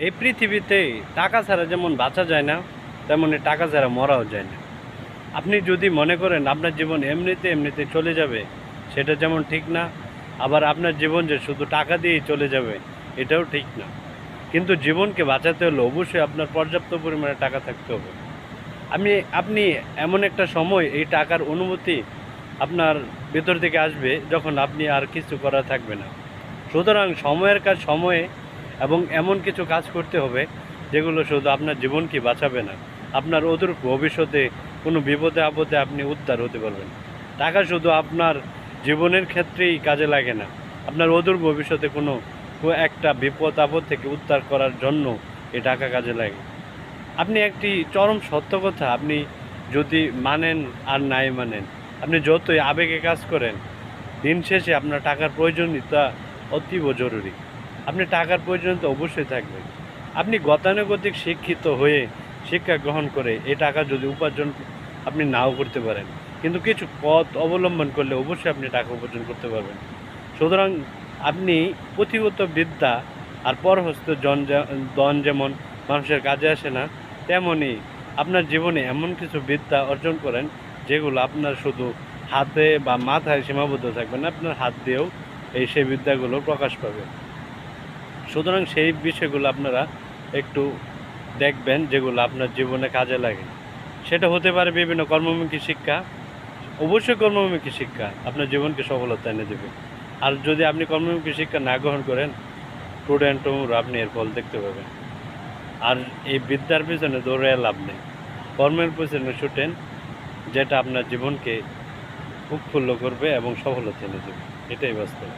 এই পৃথিবীতে টাকা ছাড়া যেমন বাঁচা যায় না, তেমনি টাকা ছাড়া মরাও যায় না। আপনি যদি মনে করেন আপনার জীবন এমনিতে এমনিতে চলে যাবে, সেটা যেমন ঠিক না। আবার আপনার জীবন যে শুধু টাকা দিয়েই চলে যাবে, এটাও ঠিক না। কিন্তু জীবনকে বাঁচাতে হলে অবশ্যই আপনার পর্যাপ্ত পরিমাণে টাকা থাকতে হবে। আপনি এমন একটা সময় এই টাকার অনুভূতি আপনার ভেতর থেকে আসবে যখন আপনি আর কিছু করা থাকবে না। সুতরাং সময়ের কাজ সময়ে, এবং এমন কিছু কাজ করতে হবে যেগুলো শুধু আপনার জীবনকে বাঁচাবে না, আপনার অদূর ভবিষ্যতে কোনো বিপদে আপদে আপনি উদ্ধার হতে পারবেন। টাকা শুধু আপনার জীবনের ক্ষেত্রেই কাজে লাগে না, আপনার অদূর ভবিষ্যতে কোনো একটা বিপদ আপদ থেকে উদ্ধার করার জন্য এই টাকা কাজে লাগে। আপনি একটি চরম সত্য কথা আপনি যদি মানেন আর নাই মানেন, আপনি যতই আবেগে কাজ করেন, দিন শেষে আপনার টাকার প্রয়োজনীয়তা অতীব জরুরি। আপনি টাকার প্রয়োজনীয়তা অবশ্যই থাকবে। আপনি গতানুগতিক শিক্ষিত হয়ে শিক্ষা গ্রহণ করে এই টাকা যদি উপার্জন আপনি নাও করতে পারেন, কিন্তু কিছু পথ অবলম্বন করলে অবশ্যই আপনি টাকা উপার্জন করতে পারবেন। সুতরাং আপনি পুঁথিগত বিদ্যা আর পরহস্ত ধন যেমন মানুষের কাজে আসে না, তেমনই আপনার জীবনে এমন কিছু বিদ্যা অর্জন করেন যেগুলো আপনার শুধু হাতে বা মাথায় সীমাবদ্ধ থাকবে না, আপনার হাত দিয়েও সেই বিদ্যাগুলো প্রকাশ পাবে। সুতরাং সেই বিষয়গুলো আপনারা একটু দেখবেন যেগুলো আপনার জীবনে কাজে লাগে। সেটা হতে পারে বিভিন্ন কর্মমুখী শিক্ষা। অবশ্যই কর্মমুখী শিক্ষা আপনার জীবনকে সফলতা এনে দেবে। আর যদি আপনি কর্মমুখী শিক্ষা না গ্রহণ করেন, স্টুডেন্ট আপনি এর ফল দেখতে পাবেন। আর এই বিদ্যার পিছনে দৌড়ে লাভ নেই, কর্মের পিছনে ছুটেন, যেটা আপনার জীবনকে উৎফুল্ল করবে এবং সফলতা এনে দেবে। এটাই বাস্তব।